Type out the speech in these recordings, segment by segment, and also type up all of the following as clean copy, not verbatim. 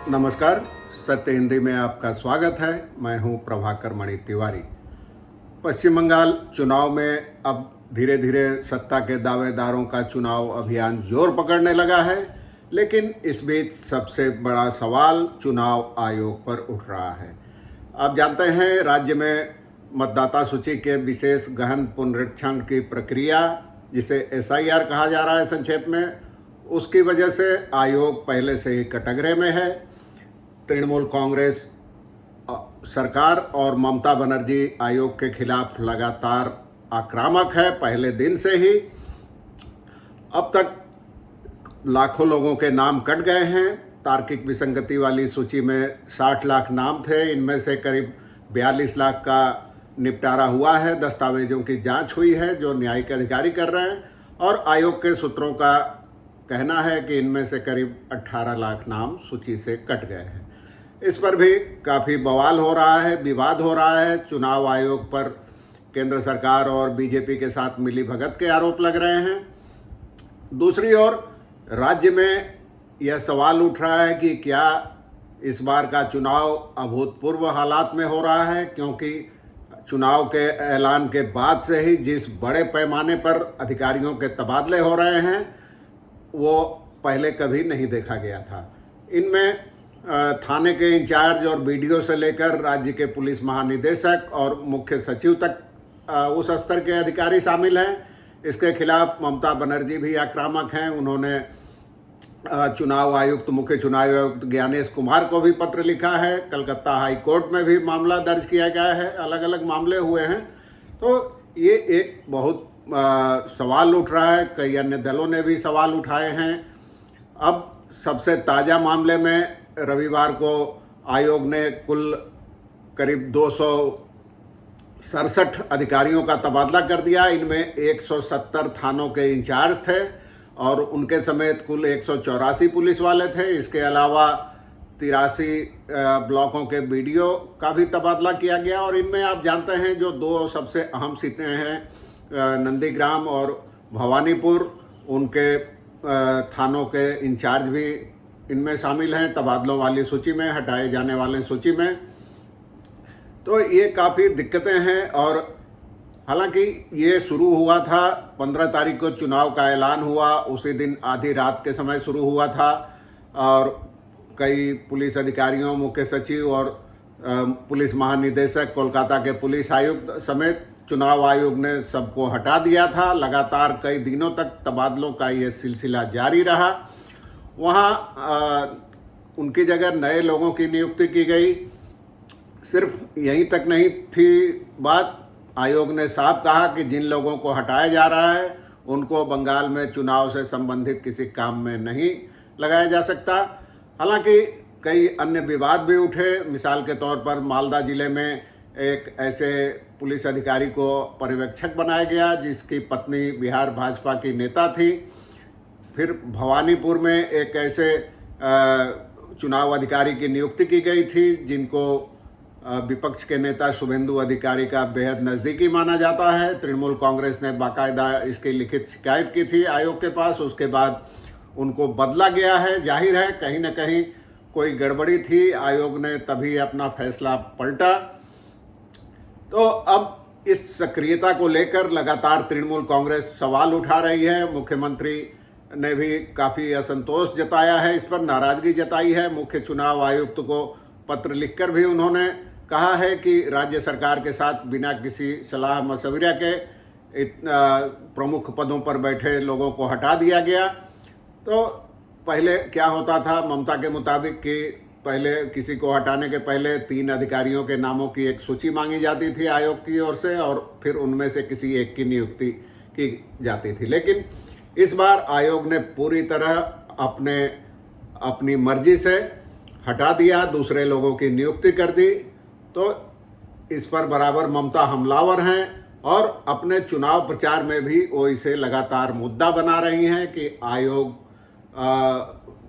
नमस्कार। सत्य हिंदी में आपका स्वागत है। मैं हूं प्रभाकर मणि तिवारी। पश्चिम बंगाल चुनाव में अब धीरे धीरे सत्ता के दावेदारों का चुनाव अभियान जोर पकड़ने लगा है, लेकिन इस बीच सबसे बड़ा सवाल चुनाव आयोग पर उठ रहा है। आप जानते हैं, राज्य में मतदाता सूची के विशेष गहन पुनरीक्षण की प्रक्रिया, जिसे SIR कहा जा रहा है संक्षेप में, उसकी वजह से आयोग पहले से ही कटघरे में है। तृणमूल कांग्रेस सरकार और ममता बनर्जी आयोग के खिलाफ लगातार आक्रामक है पहले दिन से ही। अब तक लाखों लोगों के नाम कट गए हैं। तार्किक विसंगति वाली सूची में 60 लाख नाम थे, इनमें से करीब 42 लाख का निपटारा हुआ है, दस्तावेजों की जांच हुई है जो न्यायिक अधिकारी कर रहे हैं, और आयोग के सूत्रों का कहना है कि इनमें से करीब 18 लाख नाम सूची से कट गए हैं। इस पर भी काफ़ी बवाल हो रहा है, विवाद हो रहा है। चुनाव आयोग पर केंद्र सरकार और बीजेपी के साथ मिली भगत के आरोप लग रहे हैं। दूसरी ओर राज्य में यह सवाल उठ रहा है कि क्या इस बार का चुनाव अभूतपूर्व हालात में हो रहा है, क्योंकि चुनाव के ऐलान के बाद से ही जिस बड़े पैमाने पर अधिकारियों के तबादले हो रहे हैं वो पहले कभी नहीं देखा गया था। इनमें थाने के इंचार्ज और BDO से लेकर राज्य के पुलिस महानिदेशक और मुख्य सचिव तक उस स्तर के अधिकारी शामिल हैं। इसके खिलाफ ममता बनर्जी भी आक्रामक हैं। उन्होंने चुनाव आयुक्त, मुख्य चुनाव आयुक्त ज्ञानेश कुमार को भी पत्र लिखा है। कलकत्ता हाई कोर्ट में भी मामला दर्ज किया गया है। अलग अलग मामले हुए हैं। तो ये एक बहुत सवाल उठ रहा है। कई अन्य दलों ने भी सवाल उठाए हैं। अब सबसे ताज़ा मामले में रविवार को आयोग ने कुल करीब 267 अधिकारियों का तबादला कर दिया। इनमें 170 थानों के इंचार्ज थे और उनके समेत कुल 184 पुलिस वाले थे। इसके अलावा 83 ब्लॉकों के BDO का भी तबादला किया गया। और इनमें आप जानते हैं जो दो सबसे अहम सीटें हैं, नंदीग्राम और भवानीपुर, उनके थानों के इंचार्ज भी इनमें शामिल हैं तबादलों वाली सूची में, हटाए जाने वाले सूची में। तो ये काफ़ी दिक्कतें हैं। और हालांकि ये शुरू हुआ था 15 तारीख को चुनाव का ऐलान हुआ, उसी दिन आधी रात के समय शुरू हुआ था। और कई पुलिस अधिकारियों, मुख्य सचिव और पुलिस महानिदेशक, कोलकाता के पुलिस आयुक्त समेत चुनाव आयोग ने सबको हटा दिया था। लगातार कई दिनों तक तबादलों का ये सिलसिला जारी रहा। वहाँ उनकी जगह नए लोगों की नियुक्ति की गई। सिर्फ यहीं तक नहीं थी बात, आयोग ने साफ कहा कि जिन लोगों को हटाया जा रहा है उनको बंगाल में चुनाव से संबंधित किसी काम में नहीं लगाया जा सकता। हालांकि कई अन्य विवाद भी उठे। मिसाल के तौर पर मालदा जिले में एक ऐसे पुलिस अधिकारी को पर्यवेक्षक बनाया गया जिसकी पत्नी बिहार भाजपा की नेता थी। फिर भवानीपुर में एक ऐसे चुनाव अधिकारी की नियुक्ति की गई थी जिनको विपक्ष के नेता शुभेंदु अधिकारी का बेहद नज़दीकी माना जाता है। तृणमूल कांग्रेस ने बाकायदा इसकी लिखित शिकायत की थी आयोग के पास। उसके बाद उनको बदला गया है। जाहिर है कहीं ना कहीं कोई गड़बड़ी थी, आयोग ने तभी अपना फैसला पलटा। तो अब इस सक्रियता को लेकर लगातार तृणमूल कांग्रेस सवाल उठा रही है। मुख्यमंत्री ने भी काफ़ी असंतोष जताया है, इस पर नाराज़गी जताई है। मुख्य चुनाव आयुक्त को पत्र लिखकर भी उन्होंने कहा है कि राज्य सरकार के साथ बिना किसी सलाह मशविरा के प्रमुख पदों पर बैठे लोगों को हटा दिया गया। तो पहले क्या होता था, ममता के मुताबिक कि पहले किसी को हटाने के पहले 3 अधिकारियों के नामों की एक सूची मांगी जाती थी आयोग की ओर से और फिर उनमें से किसी एक की नियुक्ति की जाती थी। लेकिन इस बार आयोग ने पूरी तरह अपनी मर्जी से हटा दिया, दूसरे लोगों की नियुक्ति कर दी। तो इस पर बराबर ममता हमलावर हैं और अपने चुनाव प्रचार में भी वो इसे लगातार मुद्दा बना रही हैं कि आयोग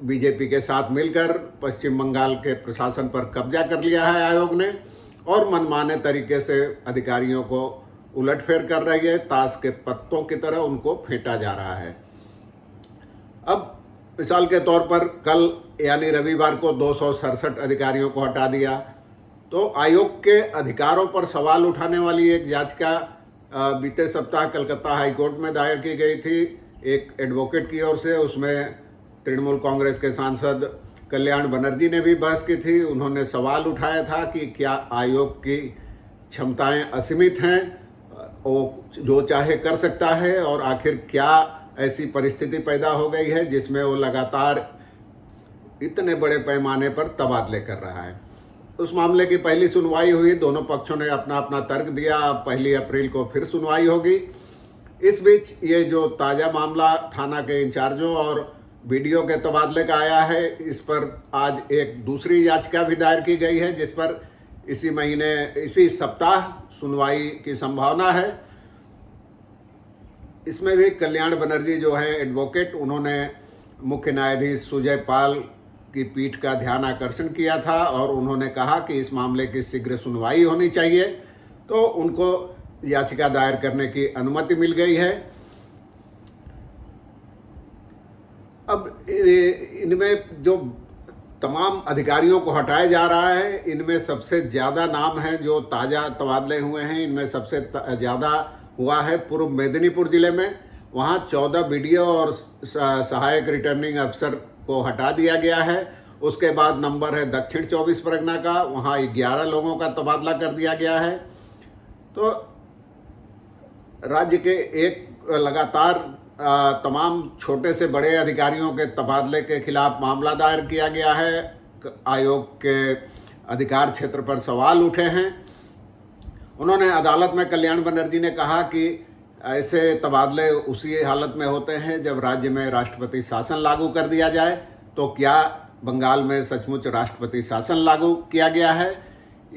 बीजेपी के साथ मिलकर पश्चिम बंगाल के प्रशासन पर कब्जा कर लिया है आयोग ने और मनमाने तरीके से अधिकारियों को उलटफेर कर रही है। ताश के पत्तों की तरह उनको फेंटा जा रहा है। अब मिसाल के तौर पर कल यानी रविवार को 267 अधिकारियों को हटा दिया। तो आयोग के अधिकारों पर सवाल उठाने वाली एक याचिका बीते सप्ताह कलकत्ता हाईकोर्ट में दायर की गई थी एक एडवोकेट की ओर से। उसमें तृणमूल कांग्रेस के सांसद कल्याण बनर्जी ने भी बहस की थी। उन्होंने सवाल उठाया था कि क्या आयोग की क्षमताएं असीमित हैं, वो जो चाहे कर सकता है, और आखिर क्या ऐसी परिस्थिति पैदा हो गई है जिसमें वो लगातार इतने बड़े पैमाने पर तबादले कर रहा है। उस मामले की पहली सुनवाई हुई, दोनों पक्षों ने अपना अपना तर्क दिया। अब 1 अप्रैल को फिर सुनवाई होगी। इस बीच ये जो ताज़ा मामला थाना के इंचार्जों और बीडीओ के तबादले का आया है, इस पर आज एक दूसरी याचिका भी दायर की गई है जिस पर इसी सप्ताह सुनवाई की संभावना है। इसमें भी कल्याण बनर्जी जो है एडवोकेट, उन्होंने मुख्य न्यायाधीश सुजय पाल की पीठ का ध्यान आकर्षण किया था और उन्होंने कहा कि इस मामले की शीघ्र सुनवाई होनी चाहिए। तो उनको याचिका दायर करने की अनुमति मिल गई है। अब इनमें जो तमाम अधिकारियों को हटाया जा रहा है, इनमें सबसे ज़्यादा नाम है जो ताज़ा तबादले हुए हैं। इनमें सबसे ज़्यादा हुआ है पूर्व मेदिनीपुर जिले में। वहाँ 14 बीडीओ और सहायक रिटर्निंग अफसर को हटा दिया गया है। उसके बाद नंबर है दक्षिण 24 परगना का, वहाँ 11 लोगों का तबादला कर दिया गया है। तो राज्य के एक लगातार तमाम छोटे से बड़े अधिकारियों के तबादले के खिलाफ मामला दायर किया गया है। आयोग के अधिकार क्षेत्र पर सवाल उठे हैं। उन्होंने अदालत में कल्याण बनर्जी ने कहा कि ऐसे तबादले उसी हालत में होते हैं जब राज्य में राष्ट्रपति शासन लागू कर दिया जाए। तो क्या बंगाल में सचमुच राष्ट्रपति शासन लागू किया गया है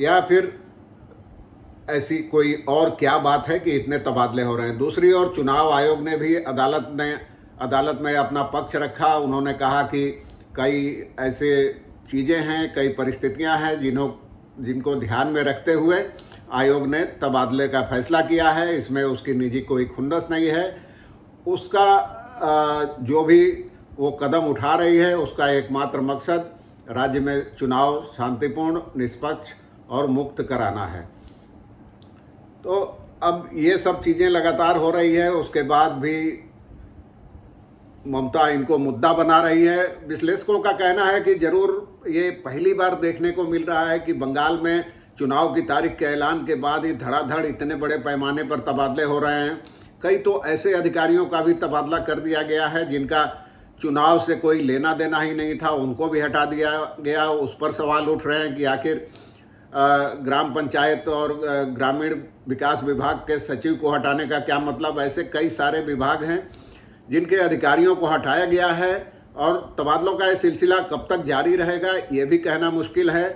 या फिर ऐसी कोई और क्या बात है कि इतने तबादले हो रहे हैं। दूसरी ओर चुनाव आयोग ने भी अदालत में अपना पक्ष रखा। उन्होंने कहा कि कई ऐसे चीज़ें हैं, कई परिस्थितियां हैं जिनको ध्यान में रखते हुए आयोग ने तबादले का फैसला किया है। इसमें उसकी निजी कोई खुंदस नहीं है। उसका जो भी वो कदम उठा रही है, उसका एकमात्र मकसद राज्य में चुनाव शांतिपूर्ण, निष्पक्ष और मुक्त कराना है। तो अब ये सब चीज़ें लगातार हो रही है, उसके बाद भी ममता इनको मुद्दा बना रही है। विश्लेषकों का कहना है कि जरूर ये पहली बार देखने को मिल रहा है कि बंगाल में चुनाव की तारीख के ऐलान के बाद ही धड़ाधड़ इतने बड़े पैमाने पर तबादले हो रहे हैं। कई तो ऐसे अधिकारियों का भी तबादला कर दिया गया है जिनका चुनाव से कोई लेना देना ही नहीं था, उनको भी हटा दिया गया। उस पर सवाल उठ रहे हैं कि आखिर ग्राम पंचायत और ग्रामीण विकास विभाग के सचिव को हटाने का क्या मतलब। ऐसे कई सारे विभाग हैं जिनके अधिकारियों को हटाया गया है और तबादलों का ये सिलसिला कब तक जारी रहेगा ये भी कहना मुश्किल है।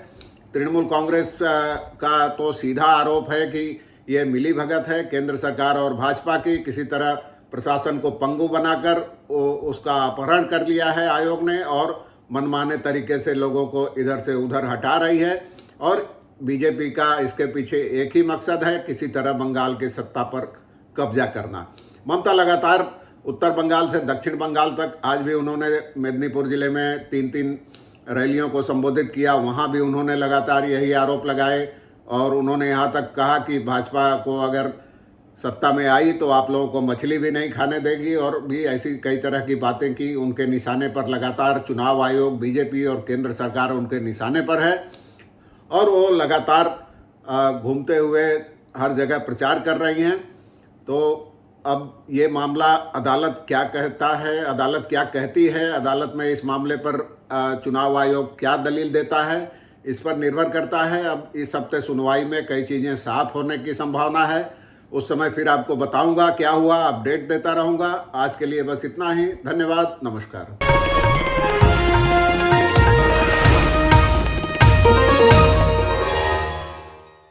तृणमूल कांग्रेस का तो सीधा आरोप है कि ये मिलीभगत है केंद्र सरकार और भाजपा की। किसी तरह प्रशासन को पंगु बनाकर उसका अपहरण कर लिया है आयोग ने और मनमाने तरीके से लोगों को इधर से उधर हटा रही है। और बीजेपी का इसके पीछे एक ही मकसद है, किसी तरह बंगाल की सत्ता पर कब्जा करना। ममता लगातार उत्तर बंगाल से दक्षिण बंगाल तक, आज भी उन्होंने मेदिनीपुर जिले में 3 रैलियों को संबोधित किया। वहाँ भी उन्होंने लगातार यही आरोप लगाए और उन्होंने यहाँ तक कहा कि भाजपा को अगर सत्ता में आई तो आप लोगों को मछली भी नहीं खाने देगी, और भी ऐसी कई तरह की बातें की। उनके निशाने पर लगातार चुनाव आयोग, बीजेपी और केंद्र सरकार उनके निशाने पर है और वो लगातार घूमते हुए हर जगह प्रचार कर रही हैं। तो अब ये मामला अदालत क्या कहता है, अदालत क्या कहती है, अदालत में इस मामले पर चुनाव आयोग क्या दलील देता है, इस पर निर्भर करता है। अब इस हफ्ते सुनवाई में कई चीज़ें साफ होने की संभावना है। उस समय फिर आपको बताऊंगा क्या हुआ, अपडेट देता रहूंगा। आज के लिए बस इतना ही। धन्यवाद, नमस्कार।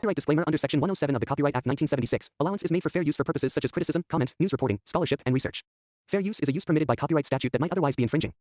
Copyright disclaimer under Section 107 of the Copyright Act 1976. Allowance is made for fair use for purposes such as criticism, comment, news reporting, scholarship, and research. Fair use is a use permitted by copyright statute that might otherwise be infringing.